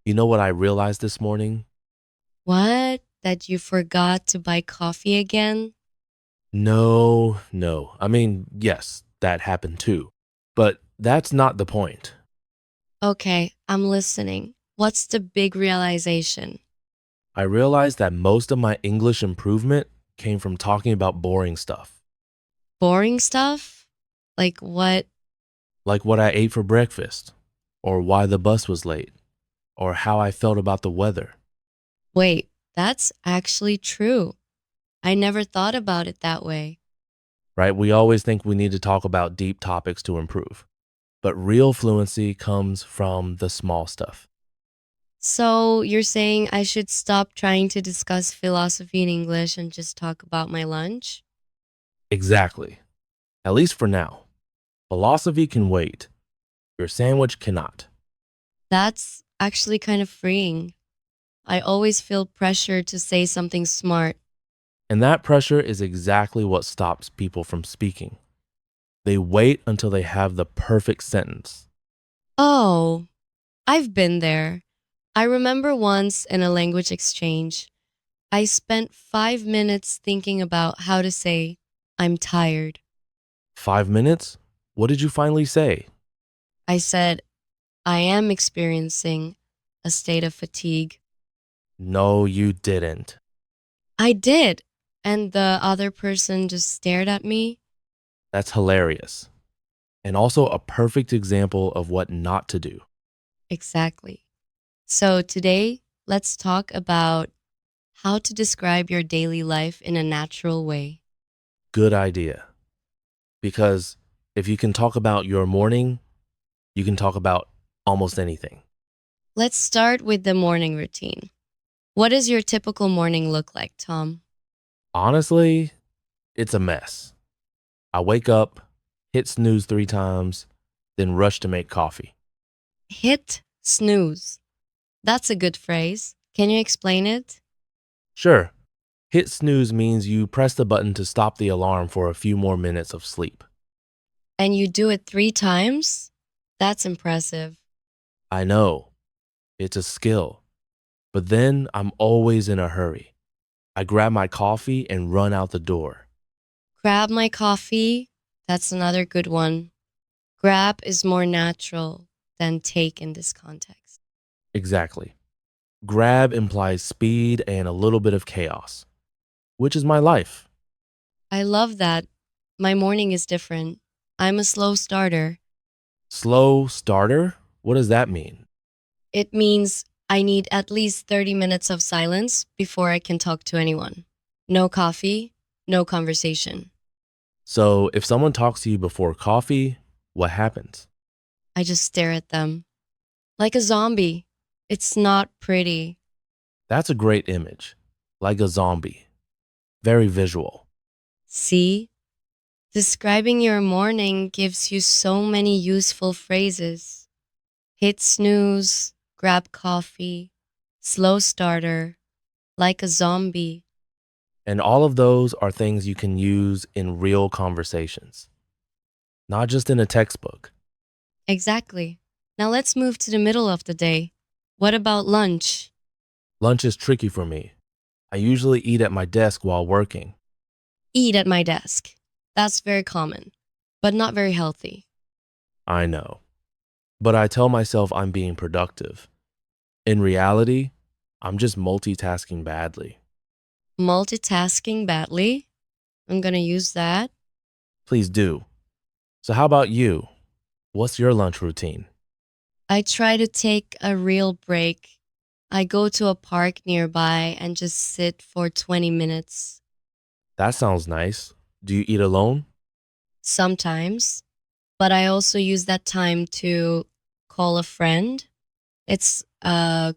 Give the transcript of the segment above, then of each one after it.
You know what I realized this morning? What? That you forgot to buy coffee again? No, no. I mean, yes, that happened too. But that's not the point. Okay, I'm listening. What's the big realization? I realized that most of my English improvement came from talking about boring stuff, Boring stuff? Like what? like what I ate for breakfast, or why the bus was late, or how I felt about the weather, Wait, that's actually true. I never thought about it that way. right? We always think we need to talk about deep topics to improve, but real fluency comes from the small stuff. So you're saying I should stop trying to discuss philosophy in English and just talk about my lunch? Exactly. At least for now. Philosophy can wait. Your sandwich cannot. That's actually kind of freeing. I always feel pressure to say something smart. And that pressure is exactly what stops people from speaking. They wait until they have the perfect sentence. Oh, I've been there. I remember once in a language exchange, I spent 5 minutes thinking about how to say, I'm tired. 5 minutes? What did you finally say? I said, I am experiencing a state of fatigue. No, you didn't. I did. And the other person just stared at me. That's hilarious. And also a perfect example of what not to do. Exactly. So today, let's talk about how to describe your daily life in a natural way. Good idea. Because if you can talk about your morning, you can talk about almost anything. Let's start with the morning routine. What does your typical morning look like, Tom? Honestly, it's a mess. I wake up, hit snooze 3 times, then rush to make coffee. Hit snooze. That's a good phrase. Can you explain it? Sure, hit snooze means you press the button to stop the alarm for a few more minutes of sleep. And you do it 3 times? That's impressive. I know, it's a skill, but then I'm always in a hurry. I grab my coffee and run out the door. Grab my coffee. That's another good one. Grab is more natural than take in this context. Exactly. Grab implies speed and a little bit of chaos, which is my life. I love that. My morning is different. I'm a slow starter. Slow starter? What does that mean? It means I need at least 30 minutes of silence before I can talk to anyone. No coffee, no conversation. So, if someone talks to you before coffee, what happens? I just stare at them like a zombie. It's not pretty. That's a great image, like a zombie. Very visual. See? Describing your morning gives you so many useful phrases. Hit snooze, grab coffee, slow starter, like a zombie. And all of those are things you can use in real conversations, not just in a textbook. Exactly. Now let's move to the middle of the day. What about lunch? Lunch is tricky for me. I usually eat at my desk while working. Eat at my desk. That's very common, but not very healthy. I know. But I tell myself I'm being productive. In reality, I'm just multitasking badly. Multitasking badly. I'm gonna use that. Please do. So, how about you? What's your lunch routine? I try to take a real break. I go to a park nearby and just sit for 20 minutes. That sounds nice. Do you eat alone? Sometimes, but I also use that time to call a friend. It's a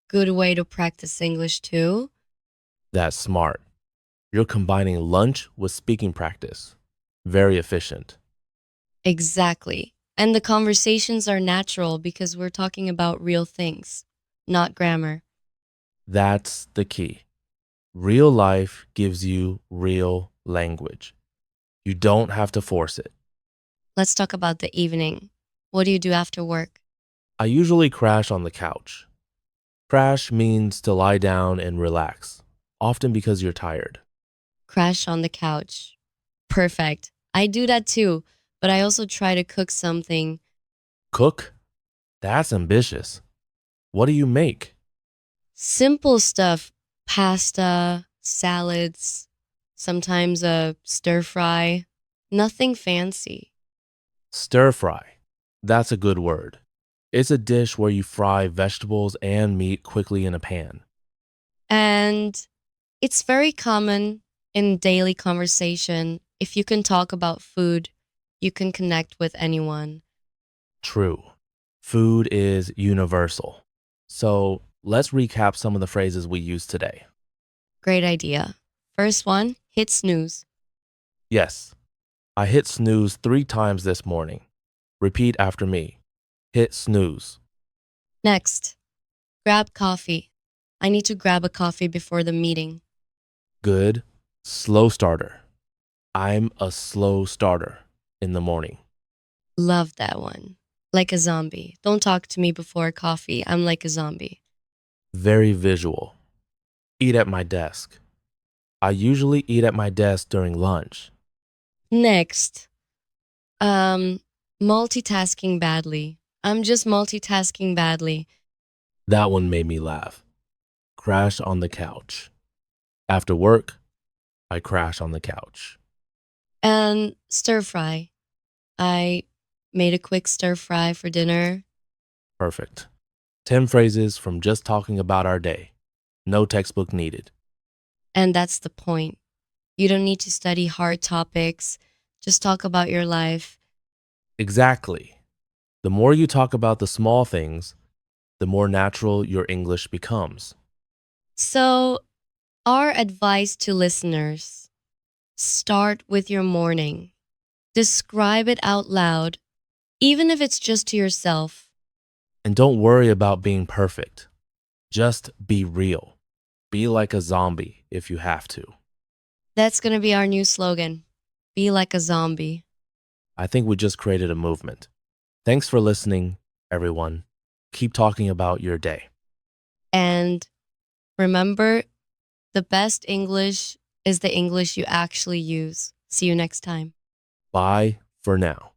good way to practice English too. That's smart. You're combining lunch with speaking practice. Very efficient. Exactly. And the conversations are natural because we're talking about real things, not grammar. That's the key. Real life gives you real language. You don't have to force it. Let's talk about the evening. What do you do after work? I usually crash on the couch. Crash means to lie down and relax, often because you're tired. Crash on the couch. Perfect. I do that too, but I also try to cook something Cook? That's ambitious. What do you make? simple stuff, pasta, salads, sometimes a stir fry. Nothing fancy. Stir fry. That's a good word. It's a dish where you fry vegetables and meat quickly in a pan. And it's very common in daily conversation. If you can talk about food, you can connect with anyone. True. Food is universal. So let's recap some of the phrases we used today. Great idea. First one, hit snooze. Yes, I hit snooze 3 times this morning. Repeat after me. Hit snooze. Next, grab coffee. I need to grab a coffee before the meeting. Good. Slow starter. I'm a slow starter in the morning. Love that one. Like a zombie. Don't talk to me before coffee. I'm like a zombie. Very visual. Eat at my desk. I usually eat at my desk during lunch. Next, um, multitasking badly. I'm just multitasking badly. That one made me laugh. Crash on the couch. After work, I crash on the couch. And stir fry. I made a quick stir fry for dinner. Perfect. 10 phrases from just talking about our day. No textbook needed. And that's the point. You don't need to study hard topics. Just talk about your life. Exactly. The more you talk about the small things, the more natural your English becomes. So, our advice to listeners: start with your morning. Describe it out loud, even if it's just to yourself. And don't worry about being perfect. Just be real. Be like a zombie if you have to. That's going to be our new slogan: be like a zombie. I think we just created a movement. Thanks for listening, everyone. Keep talking about your day. And remember, the best English is the English you actually use. See you next time. Bye for now.